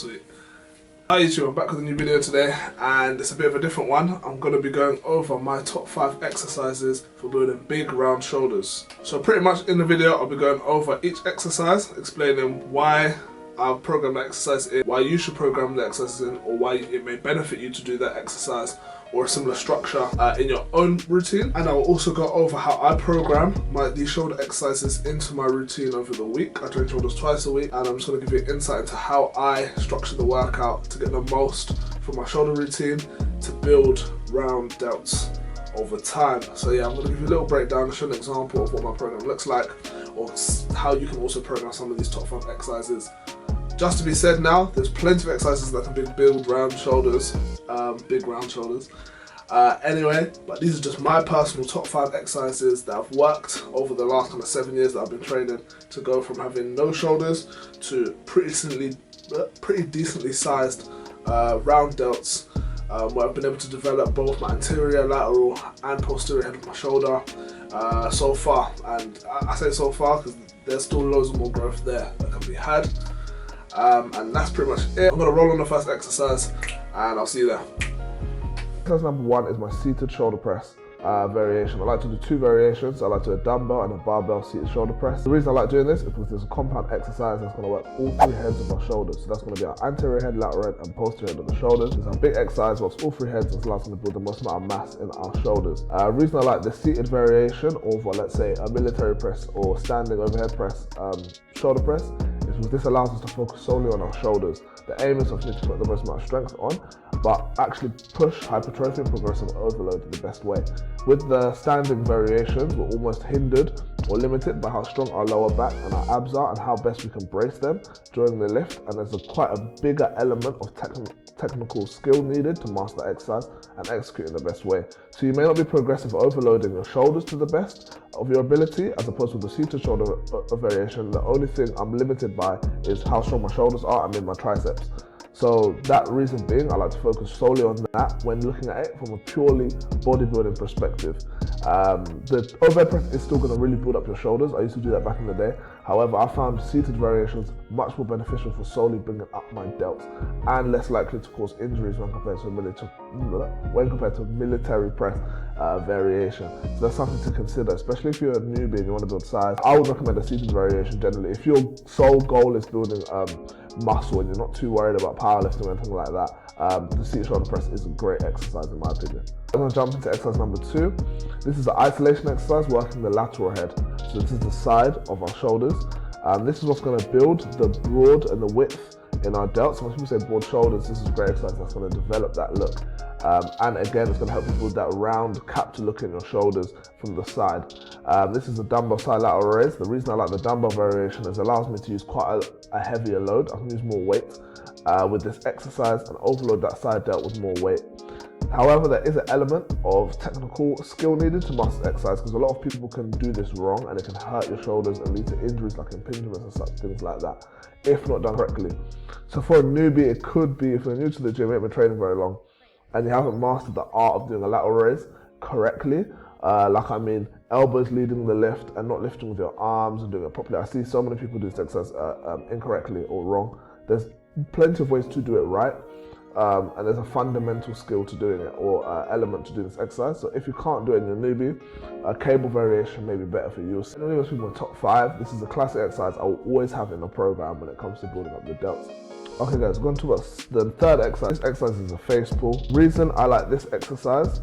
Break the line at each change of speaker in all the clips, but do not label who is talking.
Sweet. Hi YouTube, I'm back with a new video today and it's a bit of a different one. I'm going to be going over my top 5 exercises for building big round shoulders. So pretty much in the video I'll be going over each exercise, explaining why I've programmed the exercise in, why you should program the exercise in, or why it may benefit you to do that exercise or a similar structure in your own routine. And I'll also go over how I program these shoulder exercises into my routine over the week. I train shoulders twice a week and I'm just going to give you insight into how I structure the workout to get the most from my shoulder routine to build round delts over time. So yeah, I'm going to give you a little breakdown and show an example of what my program looks like, or how you can also program some of these top 5 exercises. Just to be said now, there's plenty of exercises that can build round shoulders, big round shoulders. Anyway, but these are just my personal top 5 exercises that I've worked over the last kind of 7 years that I've been training to go from having no shoulders to pretty decently sized round delts, where I've been able to develop both my anterior, lateral and posterior head of my shoulder so far. And I say so far because there's still loads more growth there that can be had. And that's pretty much it. I'm going to roll on the first exercise and I'll see you there. Exercise number 1 is my seated shoulder press variation. I like to do 2 variations. I like to do a dumbbell and a barbell seated shoulder press. The reason I like doing this is because there's a compound exercise that's going to work all 3 heads of our shoulders. So that's going to be our anterior head, lateral head and posterior head of the shoulders. It's a big exercise, works all 3 heads and allows us to build the most amount of mass in our shoulders. The reason I like the seated variation over, let's say, a military press or standing overhead press shoulder press is because this allows us to focus solely on our shoulders. The aim is obviously to put the most amount of strength on, but actually push hypertrophy and progressive overload in the best way. With the standing variations, we're almost hindered or limited by how strong our lower back and our abs are and how best we can brace them during the lift, and there's quite a bigger element of technical skill needed to master exercise and execute in the best way. So you may not be progressive overloading your shoulders to the best of your ability, as opposed to the seated shoulder variation. The only thing I'm limited by is how strong my shoulders are and in my triceps. So that reason being, I like to focus solely on that when looking at it from a purely bodybuilding perspective. The overhead press is still going to really build up your shoulders. I used to do that back in the day. However, I found seated variations much more beneficial for solely bringing up my delts and less likely to cause injuries when compared to military press variation. So that's something to consider, especially if you're a newbie and you want to build size. I would recommend a seated variation generally. If your sole goal is building muscle and you're not too worried about powerlifting or anything like that, the seated shoulder press is a great exercise in my opinion. I'm going to jump into exercise number 2. This is the isolation exercise, working the lateral head. So this is the side of our shoulders. This is what's going to build the broad and the width in our delts. When people say broad shoulders, this is a great exercise that's going to develop that look. And again, it's going to help you build that round capture look in your shoulders from the side. This is the dumbbell side lateral raise. The reason I like the dumbbell variation is it allows me to use quite a heavier load. I can use more weight with this exercise and overload that side delt with more weight. However, there is an element of technical skill needed to master exercise, because a lot of people can do this wrong and it can hurt your shoulders and lead to injuries like impingements and such things like that, if not done correctly. So for a newbie, it could be, if you're new to the gym, you haven't been training very long, and you haven't mastered the art of doing a lateral raise correctly, elbows leading the lift and not lifting with your arms and doing it properly. I see so many people do this exercise incorrectly or wrong. There's plenty of ways to do it right. And there's a fundamental skill to doing it, or element to doing this exercise. So if you can't do it and you're a newbie, a cable variation may be better for you. So anyway, with my top 5, this is a classic exercise I will always have in the program when it comes to building up the delts. Okay guys, we're going to the third exercise. This exercise is a face pull. Reason I like this exercise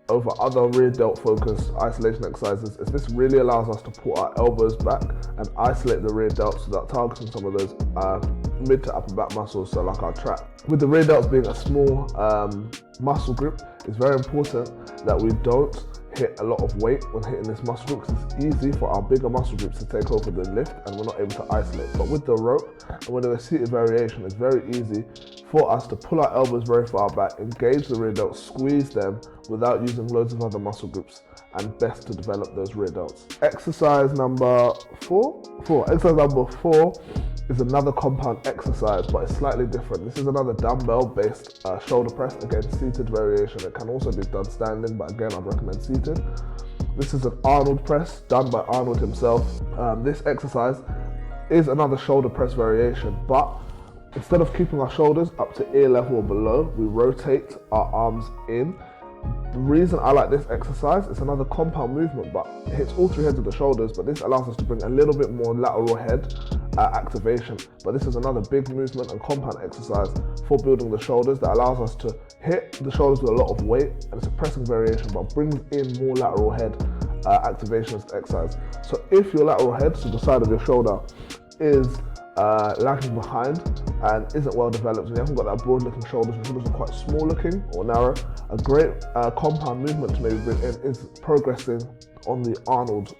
over other rear delt focused isolation exercises is this really allows us to pull our elbows back and isolate the rear delts without targeting some of those mid to upper back muscles, so like our trap. With the rear delts being a small muscle group, it's very important that we don't hit a lot of weight when hitting this muscle group, because it's easy for our bigger muscle groups to take over the lift and we're not able to isolate. But with the rope and with the seated variation, it's very easy for us to pull our elbows very far back, engage the rear delts, squeeze them without using loads of other muscle groups, and best to develop those rear delts. Exercise number 4. Exercise number 4 is another compound exercise, but it's slightly different. This is another dumbbell based shoulder press, again seated variation. It can also be done standing, but again I'd recommend seated. This is an Arnold press done by Arnold himself. This exercise is another shoulder press variation, but Instead of keeping our shoulders up to ear level or below, we rotate our arms in. The reason I like this exercise, it's another compound movement, but it hits all three heads of the shoulders, but this allows us to bring a little bit more lateral head activation. But this is another big movement and compound exercise for building the shoulders that allows us to hit the shoulders with a lot of weight, and it's a pressing variation, but brings in more lateral head activation as the exercise. So if your lateral head, so the side of your shoulder, is lagging behind and isn't well developed, and you haven't got that broad looking shoulders, your shoulders are quite small looking or narrow, a great compound movement to maybe bring in is progressing on the Arnold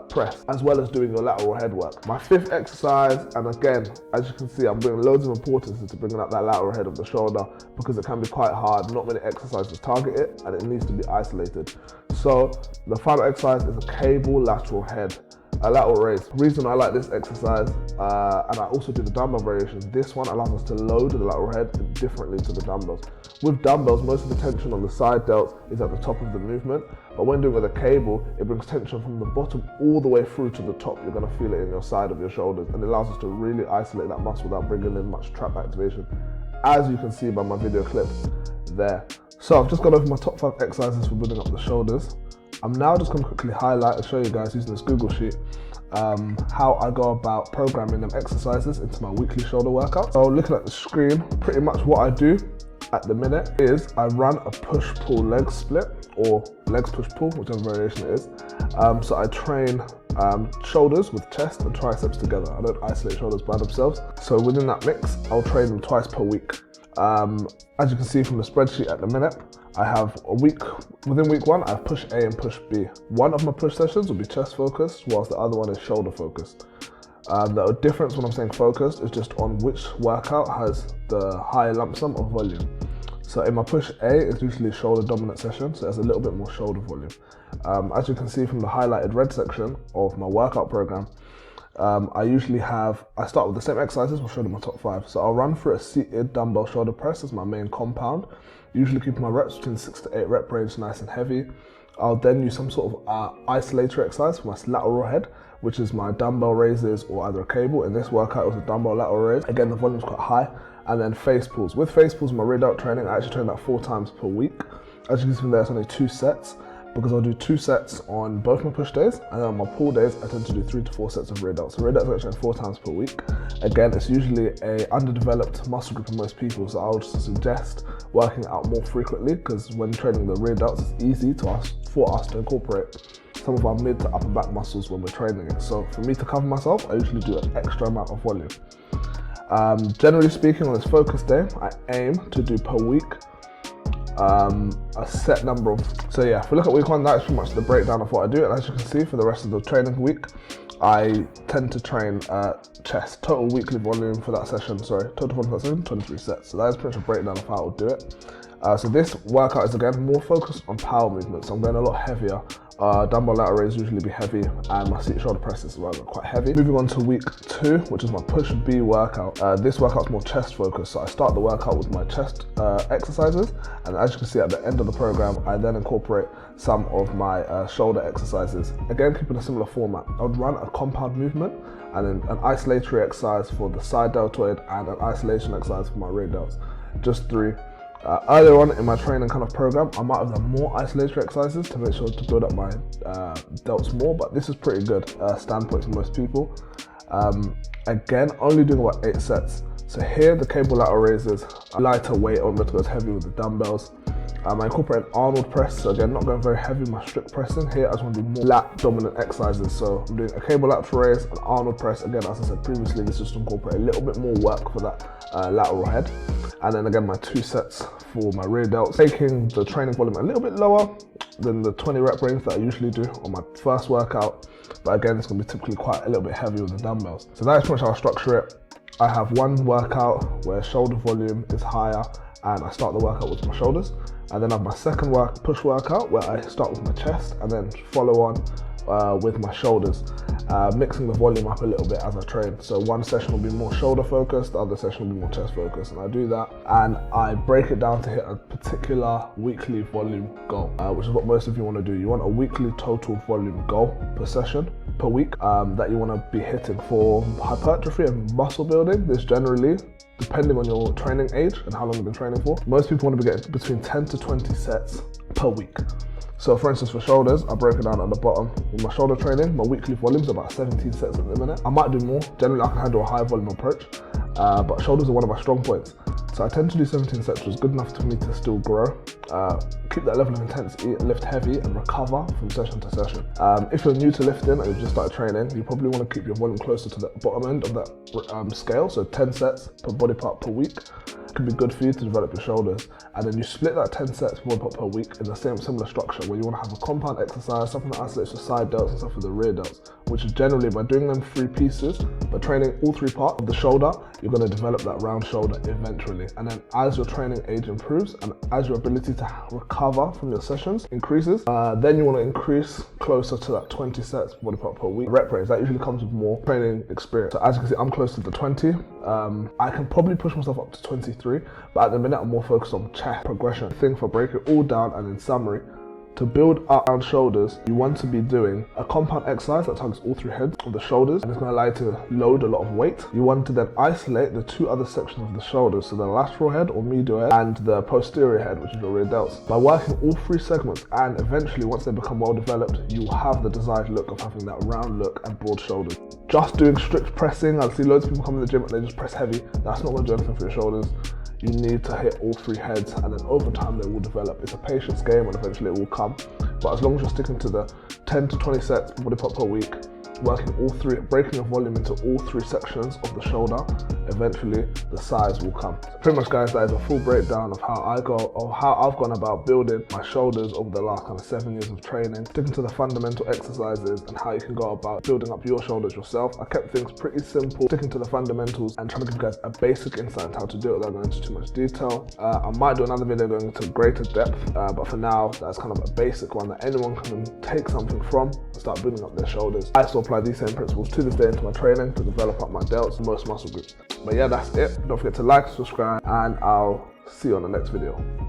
press, as well as doing your lateral head work. My fifth exercise, and again, as you can see, I'm bringing loads of importance into bringing up that lateral head of the shoulder, because it can be quite hard. Not many exercises target it, and it needs to be isolated. So the final exercise is a cable lateral head. A lateral raise. The reason I like this exercise, and I also do the dumbbell variation, this one allows us to load the lateral head differently to the dumbbells. With dumbbells, most of the tension on the side delt is at the top of the movement, but when doing with a cable, it brings tension from the bottom all the way through to the top. You're going to feel it in your side of your shoulders, and it allows us to really isolate that muscle without bringing in much trap activation, as you can see by my video clip there. So I've just gone over my top 5 exercises for building up the shoulders. I'm now just going to quickly highlight and show you guys using this Google Sheet how I go about programming them exercises into my weekly shoulder workout. So looking at the screen, pretty much what I do at the minute is I run a push-pull leg split, or legs push-pull, whichever variation it is. So I train shoulders with chest and triceps together. I don't isolate shoulders by themselves. So within that mix, I'll train them twice per week. As you can see from the spreadsheet at the minute, I have within week 1, I have push A and push B. One of my push sessions will be chest focused, whilst the other one is shoulder focused. The difference when I'm saying focused is just on which workout has the higher lump sum of volume. So in my push A, it's usually shoulder dominant session, so there's a little bit more shoulder volume. As you can see from the highlighted red section of my workout program, I start with the same exercises. We'll show them my top 5. So I'll run through a seated dumbbell shoulder press as my main compound, usually keeping my reps between 6 to 8 rep range nice and heavy. I'll then use some sort of isolator exercise for my lateral head, which is my dumbbell raises or either a cable. In this workout, it was a dumbbell lateral raise. Again, the volume's quite high. And then face pulls. With face pulls, my rear delt training, I actually train that 4 times per week. As you can see from there, it's only 2 sets, because I'll do 2 sets on both my push days, and then on my pull days, I tend to do 3 to 4 sets of rear delts. So rear delts I train 4 times per week. Again, it's usually a underdeveloped muscle group for most people, so I would suggest working out more frequently, because when training the rear delts, it's easy for us to incorporate some of our mid to upper back muscles when we're training it. So for me to cover myself, I usually do an extra amount of volume. Generally speaking, on this focus day, I aim to do per week a set number of, so yeah, if we look at week 1, that's pretty much the breakdown of what I do. And as you can see, for the rest of the training week, I tend to train chest, total weekly volume for that session, total volume for that session, 23 sets. So that is pretty much a breakdown of how I would do it. So this workout is again more focused on power movement, so I'm going a lot heavier. Dumbbell lateral raise usually be heavy, and my seated shoulder presses are quite heavy. Moving on to week 2, which is my push B workout. This workout's more chest focused, so I start the workout with my chest exercises, and as you can see at the end of the program, I then incorporate some of my shoulder exercises. Again, keeping a similar format. I would run a compound movement, and then an isolatory exercise for the side deltoid, and an isolation exercise for my rear delts. Just 3. Earlier on in my training kind of program, I might have done more isolatory exercises to make sure to build up my delts more, but this is pretty good standpoint for most people. Again, only doing about 8 sets. So here, the cable lateral raises, lighter weight, I'm not going to go heavy with the dumbbells. I incorporate an Arnold press, so again, not going very heavy with my strict pressing. Here, I just want to do more lat dominant exercises. So I'm doing a cable lateral raise, an Arnold press. Again, as I said previously, this is just to incorporate a little bit more work for that lateral head. And then again, my 2 sets for my rear delts, taking the training volume a little bit lower than the 20 rep range that I usually do on my first workout. But again, it's going to be typically quite a little bit heavy with the dumbbells. So that's pretty much how I structure it. I have one workout where shoulder volume is higher, and I start the workout with my shoulders. And then I have my second push workout where I start with my chest, and then follow on with my shoulders, mixing the volume up a little bit as I train. So one session will be more shoulder focused, the other session will be more chest focused, and I do that and I break it down to hit a particular weekly volume goal, which is what most of you want to do. You want a weekly total volume goal per session, per week, that you want to be hitting. For hypertrophy and muscle building, this generally, depending on your training age and how long you've been training for, most people want to be getting between 10 to 20 sets per week. So for instance, for shoulders, I break it down at the bottom. With my shoulder training, my weekly volume is about 17 sets at the minute. I might do more. Generally, I can handle a high volume approach, but shoulders are one of my strong points. So I tend to do 17 sets, which is good enough for me to still grow, keep that level of intensity, lift heavy, and recover from session to session. If you're new to lifting and you've just started training, you probably want to keep your volume closer to the bottom end of that scale. So 10 sets per body part per week can be good for you to develop your shoulders. And then you split that 10 sets per body part per week in the similar structure, where you want to have a compound exercise, something that isolates the side delts and stuff for the rear delts, which is generally, by doing them 3 pieces, by training all 3 parts of the shoulder, you're going to develop that round shoulder eventually. And then as your training age improves and as your ability to recover from your sessions increases, then you want to increase closer to that 20 sets body part per week rep range. That usually comes with more training experience. So as you can see, I'm close to the 20. I can probably push myself up to 23, but at the minute I'm more focused on chest progression. For break it all down, and in summary, to build up round shoulders, you want to be doing a compound exercise that targets all 3 heads of the shoulders, and it's going to allow you to load a lot of weight. You want to then isolate the 2 other sections of the shoulders, so the lateral head or medial head and the posterior head, which is your rear delts. By working all 3 segments, and eventually once they become well developed, you will have the desired look of having that round look and broad shoulders. Just doing strict pressing, I see loads of people come in the gym and they just press heavy. That's not going to do anything for your shoulders. You need to hit all 3 heads, and then over time they will develop. It's a patience game, and eventually it will come. But as long as you're sticking to the 10 to 20 sets body part per week, working all 3, breaking your volume into all 3 sections of the shoulder, eventually the size will come. So pretty much, guys, that is a full breakdown of how I've gone about building my shoulders over the last kind of 7 years of training, sticking to the fundamental exercises and how you can go about building up your shoulders yourself. I kept things pretty simple, sticking to the fundamentals and trying to give you guys a basic insight into how to do it without going into too much detail. I might do another video going into greater depth, but for now, that's kind of a basic one that anyone can take something from and start building up their shoulders. I still apply these same principles to this day into my training to develop up my delts and most muscle groups. But yeah, that's it. Don't forget to like, subscribe, and I'll see you on the next video.